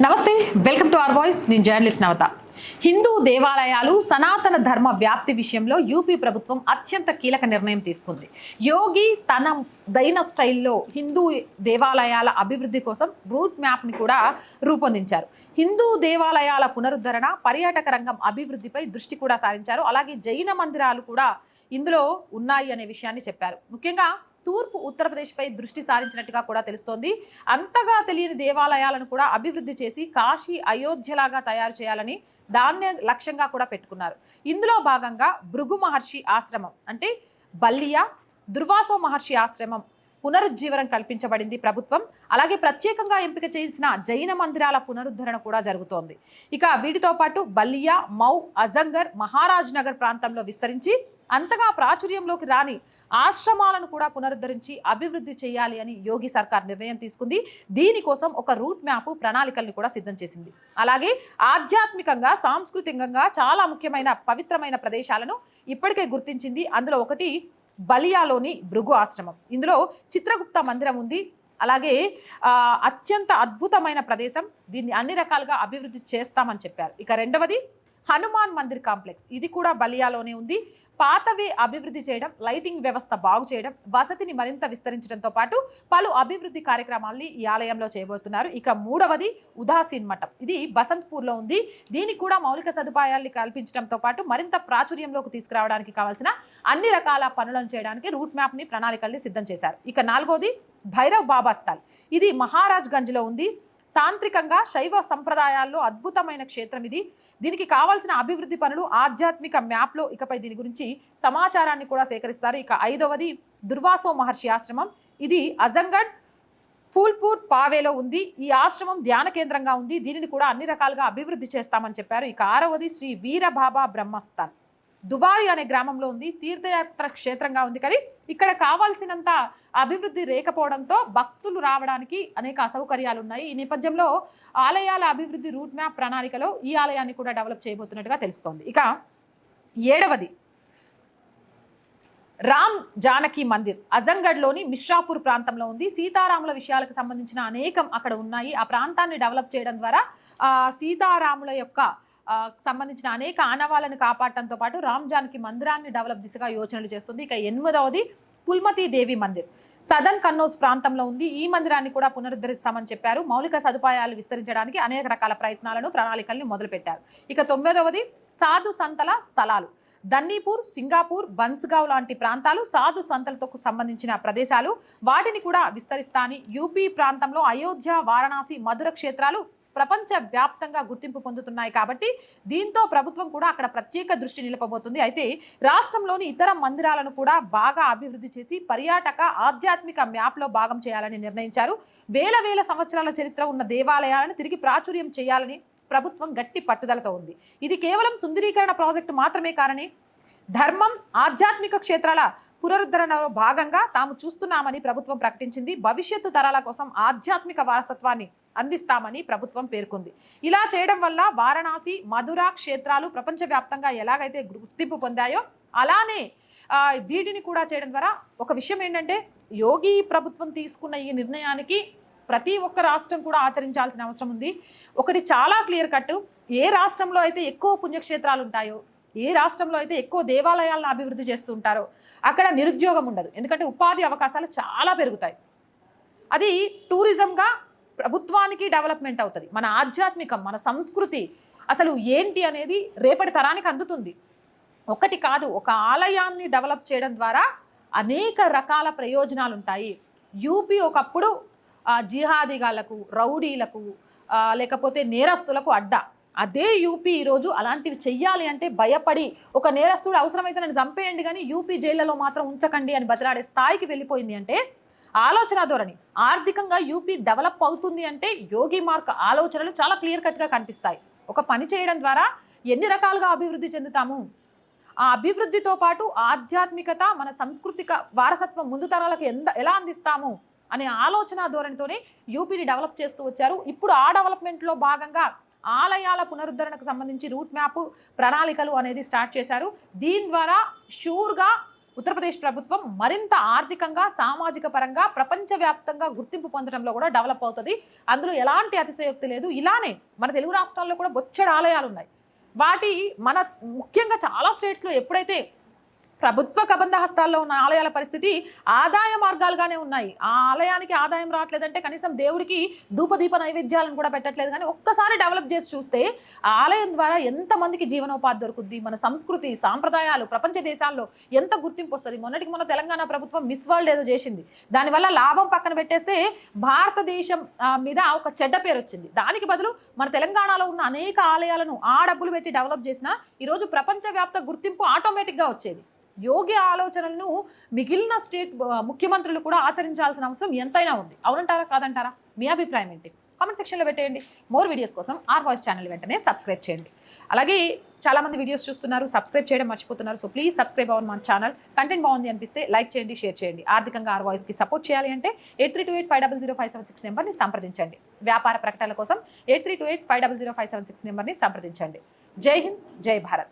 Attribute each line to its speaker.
Speaker 1: నమస్తే, welcome to our voice. నేను journalist నవత. హిందూ దేవాలయాలు సనాతన ధర్మ వ్యాప్తి విషయంలో యూపీ ప్రభుత్వం అత్యంత కీలక నిర్ణయం తీసుకుంది. యోగి తన దైన స్టైల్లో హిందూ దేవాలయాల అభివృద్ధి కోసం రూట్ మ్యాప్ని కూడా రూపొందించారు. హిందూ దేవాలయాల పునరుద్ధరణ, పర్యాటక రంగం అభివృద్ధిపై దృష్టి కూడా సారించారు. అలాగే జైన మందిరాలు కూడా ఇందులో ఉన్నాయి అనే విషయాన్ని చెప్పారు. ముఖ్యంగా తూర్పు ఉత్తరప్రదేశ్పై దృష్టి సారించినట్టుగా కూడా తెలుస్తోంది. అంతగా తెలియని దేవాలయాలను కూడా అభివృద్ధి చేసి కాశీ, అయోధ్యలాగా తయారు చేయాలని దాన్నే లక్ష్యంగా కూడా పెట్టుకున్నారు. ఇందులో భాగంగా భృగు మహర్షి ఆశ్రమం అంటే బల్లియా, దుర్వాసో మహర్షి ఆశ్రమం పునరుజ్జీవనం కల్పించబడింది ప్రభుత్వం. అలాగే ప్రత్యేకంగా ఎంపిక చేసిన జైన మందిరాల పునరుద్ధరణ కూడా జరుగుతోంది. ఇక వీటితో పాటు బల్లియా, మౌ, అజంగర్, మహారాజ్ నగర్ ప్రాంతంలో విస్తరించి అంతగా ప్రాచుర్యంలోకి రాని ఆశ్రమాలను కూడా పునరుద్ధరించి అభివృద్ధి చేయాలి అని యోగి సర్కార్ నిర్ణయం తీసుకుంది. దీనికోసం ఒక రూట్ మ్యాప్, ప్రణాళికల్ని కూడా సిద్ధం చేసింది. అలాగే ఆధ్యాత్మికంగా, సాంస్కృతికంగా చాలా ముఖ్యమైన పవిత్రమైన ప్రదేశాలను ఇప్పటికే గుర్తించింది. అందులో ఒకటి బలియాలోని భృగు ఆశ్రమం. ఇందులో చిత్రగుప్త మందిరం ఉంది. అలాగే అత్యంత అద్భుతమైన ప్రదేశం. దీన్ని అన్ని రకాలుగా అభివృద్ధి చేస్తామని చెప్పారు. ఇక రెండవది హనుమాన్ మందిర్ కాంప్లెక్స్. ఇది కూడా బలియాలోనే ఉంది. పాతవే అభివృద్ధి చేయడం, లైటింగ్ వ్యవస్థ బాగు చేయడం, వసతిని మరింత విస్తరించడంతో పాటు పలు అభివృద్ధి కార్యక్రమాల్ని ఈ ఆలయంలో చేయబోతున్నారు. ఇక మూడవది ఉదాసీన్ మఠం. ఇది బసంత్పూర్లో ఉంది. దీనికి కూడా మౌలిక సదుపాయాల్ని కల్పించడంతో పాటు మరింత ప్రాచుర్యంలోకి తీసుకురావడానికి కావాల్సిన అన్ని రకాల పనులను చేయడానికి రూట్ మ్యాప్ని, ప్రణాళికల్ని సిద్ధం చేశారు. ఇక నాలుగోది భైరవ్ బాబా స్థల్. ఇది మహారాజ్ గంజ్లో ఉంది. తాంత్రికంగా శైవ సంప్రదాయాల్లో అద్భుతమైన క్షేత్రం ఇది. దీనికి కావాల్సిన అభివృద్ధి పనులు ఆధ్యాత్మిక మ్యాప్లో ఇకపై దీని గురించి సమాచారాన్ని కూడా సేకరిస్తారు. ఇక ఐదవది దుర్వాసో మహర్షి ఆశ్రమం. ఇది అజంగఢ్, ఫూల్పూర్, పావేలో ఉంది. ఈ ఆశ్రమం ధ్యాన కేంద్రంగా ఉంది. దీనిని కూడా అన్ని రకాలుగా అభివృద్ధి చేస్తామని చెప్పారు. ఇక ఆరవది శ్రీ వీరబాబా బ్రహ్మస్థాన్. దువారి అనే గ్రామంలో ఉంది. తీర్థయాత్ర క్షేత్రంగా ఉంది. కానీ ఇక్కడ కావాల్సినంత అభివృద్ధి లేకపోవడంతో భక్తులు రావడానికి అనేక అసౌకర్యాలు ఉన్నాయి. ఈ నేపథ్యంలో ఆలయాల అభివృద్ధి రూట్ మ్యాప్ ప్రణాళికలో ఈ ఆలయాన్ని కూడా డెవలప్ చేయబోతున్నట్టుగా తెలుస్తోంది. ఇక ఏడవది రామ్ జానకి మందిర్. అజంగఢ్లోని మిశ్రాపూర్ ప్రాంతంలో ఉంది. సీతారాముల విషయాలకు సంబంధించిన అనేకం అక్కడ ఉన్నాయి. ఆ ప్రాంతాన్ని డెవలప్ చేయడం ద్వారా సీతారాముల యొక్క సంబంధించిన అనేక ఆనవాళ్ళను కాపాడటంతో పాటు రామ్ జానకి మందిరాన్ని డెవలప్ దిశగా యోచనలు చేస్తుంది. ఇక ఎనిమిదవది పుల్మతి దేవి మందిర్. సదన్ కన్నౌజ్ ప్రాంతంలో ఉంది. ఈ మందిరాన్ని కూడా పునరుద్ధరిస్తామని చెప్పారు. మౌలిక సదుపాయాలు విస్తరించడానికి అనేక రకాల ప్రయత్నాలను, ప్రణాళికల్ని మొదలుపెట్టారు. ఇక తొమ్మిదవది సాధు సంతల స్థలాలు. దన్నీపూర్, సింగాపూర్, బన్స్గావ్ లాంటి ప్రాంతాలు సాధు సంతలతో సంబంధించిన ప్రదేశాలు. వాటిని కూడా విస్తరిస్తా అని యూపీ ప్రాంతంలో అయోధ్య, వారణాసి, మధుర క్షేత్రాలు ప్రపంచ వ్యాప్తంగా గుర్తింపు పొందుతున్నాయి. కాబట్టి దీంతో ప్రభుత్వం కూడా అక్కడ ప్రత్యేక దృష్టి నిలపబోతుంది. అయితే రాష్ట్రంలోని ఇతర మందిరాలను కూడా బాగా అభివృద్ధి చేసి పర్యాటక, ఆధ్యాత్మిక మ్యాప్లో భాగం చేయాలని నిర్ణయించారు. వేల వేల సంవత్సరాల చరిత్ర ఉన్న దేవాలయాలను తిరిగి ప్రాచుర్యం చేయాలని ప్రభుత్వం గట్టి పట్టుదలతో ఉంది. ఇది కేవలం సుందరీకరణ ప్రాజెక్టు మాత్రమే కారణి ధర్మం, ఆధ్యాత్మిక క్షేత్రాల పునరుద్ధరణలో భాగంగా తాము చూస్తున్నామని ప్రభుత్వం ప్రకటించింది. భవిష్యత్తు తరాల కోసం ఆధ్యాత్మిక వారసత్వాన్ని అందిస్తామని ప్రభుత్వం పేర్కొంది. ఇలా చేయడం వల్ల వారణాసి, మధుర క్షేత్రాలు ప్రపంచవ్యాప్తంగా ఎలాగైతే గుర్తింపు పొందాయో అలానే వీటిని కూడా చేయడం ద్వారా ఒక విషయం ఏంటంటే, యోగి ప్రభుత్వం తీసుకున్న ఈ నిర్ణయానికి ప్రతి ఒక్క రాష్ట్రం కూడా ఆచరించాల్సిన అవసరం ఉంది. ఒకటి చాలా క్లియర్ కట్, ఏ రాష్ట్రంలో అయితే ఎక్కువ పుణ్యక్షేత్రాలు ఉంటాయో, ఏ రాష్ట్రంలో అయితే ఎక్కువ దేవాలయాలను అభివృద్ధి చేస్తూ ఉంటారో అక్కడ నిరుద్యోగం ఉండదు. ఎందుకంటే ఉపాధి అవకాశాలు చాలా పెరుగుతాయి. అది టూరిజంగా ప్రభుత్వానికి డెవలప్మెంట్ అవుతుంది. మన ఆధ్యాత్మికం, మన సంస్కృతి అసలు ఏంటి అనేది రేపటి తరానికి అందుతుంది. ఒకటి కాదు, ఒక ఆలయాన్ని డెవలప్ చేయడం ద్వారా అనేక రకాల ప్రయోజనాలు ఉంటాయి. యూపీ ఒకప్పుడు జిహాదీగాళ్లకు, రౌడీలకు, లేకపోతే నేరస్తులకు అడ్డా. అదే యూపీ ఈరోజు అలాంటివి చెయ్యాలి అంటే భయపడి, ఒక నేరస్తుడు అవసరమైతే నన్ను చంపేయండి కానీ యూపీ జైళ్లలో మాత్రం ఉంచకండి అని బతిలాడే స్థాయికి వెళ్ళిపోయింది. అంటే ఆలోచన ధోరణి, ఆర్థికంగా యూపీ డెవలప్ అవుతుంది అంటే యోగి మార్క్ ఆలోచనలు చాలా క్లియర్ కట్గా కనిపిస్తాయి. ఒక పని చేయడం ద్వారా ఎన్ని రకాలుగా అభివృద్ధి చెందుతాము, ఆ అభివృద్ధితో పాటు ఆధ్యాత్మికత, మన సాంస్కృతిక వారసత్వం ముందు తరాలకు ఎలా అందిస్తాము అనే ఆలోచన ధోరణితోనే యూపీని డెవలప్ చేస్తూ వచ్చారు. ఇప్పుడు ఆ డెవలప్మెంట్లో భాగంగా ఆలయాల పునరుద్ధరణకు సంబంధించి రూట్ మ్యాప్, ప్రణాళికలు అనేది స్టార్ట్ చేశారు. దీని ద్వారా షూర్గా ఉత్తరప్రదేశ్ ప్రభుత్వం మరింత ఆర్థికంగా సామాజిక పరంగా ప్రపంచవ్యాప్తంగా గుర్తింపు పొందడంలో కూడా డెవలప్ అవుతుంది. అందులో ఎలాంటి అతిశయోక్తి లేదు. ఇలానే మన తెలుగు రాష్ట్రాల్లో కూడా బొచ్చెడు ఆలయాలు ఉన్నాయి. వాటి మన ముఖ్యంగా చాలా స్టేట్స్లో ఎప్పుడైతే ప్రభుత్వ కబంధ హస్తాల్లో ఉన్న ఆలయాల పరిస్థితి ఆదాయ మార్గాలుగానే ఉన్నాయి. ఆ ఆలయానికి ఆదాయం రావట్లేదంటే కనీసం దేవుడికి ధూపదీప నైవేద్యాలను కూడా పెట్టట్లేదు. కానీ ఒక్కసారి డెవలప్ చేసి చూస్తే ఆ ఆలయం ద్వారా ఎంతమందికి జీవనోపాధి దొరుకుద్ది, మన సంస్కృతి సాంప్రదాయాలు ప్రపంచ దేశాల్లో ఎంత గుర్తింపు వస్తుంది. మొన్నటికి మొన్న తెలంగాణ ప్రభుత్వం మిస్ వరల్డ్ ఏదో చేసింది. దానివల్ల లాభం పక్కన పెట్టేస్తే భారతదేశం మీద ఒక చెడ్డ పేరు వచ్చింది. దానికి బదులు మన తెలంగాణలో ఉన్న అనేక ఆలయాలను ఆ డబ్బులు పెట్టి డెవలప్ చేసినా ఈరోజు ప్రపంచవ్యాప్త గుర్తింపు ఆటోమేటిక్గా వచ్చేది. యోగి ఆలోచనలను మిగిలిన స్టేట్ ముఖ్యమంత్రులు కూడా ఆచరించాల్సిన అవసరం ఎంతైనా ఉంది. అవునంటారా కాదంటారా? మీ అభిప్రాయం ఏంటి? కామెంట్ సెక్షన్లో పెట్టేయండి. మోర్ వీడియోస్ కోసం ఆర్ వాయిస్ ఛానల్ వెంటనే సబ్స్క్రైబ్ చేయండి. అలాగే చాలామంది వీడియోస్ చూస్తున్నారు, సబ్స్క్రైబ్ చేయడం మర్చిపోతున్నారు. సో ప్లీజ్ సబ్స్క్రైబ్ అవ్వండి మన ఛానల్. కంటెంట్ బాగుంది అనిపిస్తే లైక్ చేయండి, షేర్ చేయండి. ఆర్థికంగా ఆర్ వాయిస్కి సపోర్ట్ చేయాలి అంటే 8328500576 నెంబర్ని సంప్రదించండి. వ్యాపార ప్రకటనల కోసం 8328500576 నెంబర్ని సంప్రదించండి. జై హింద్, జై భారత్.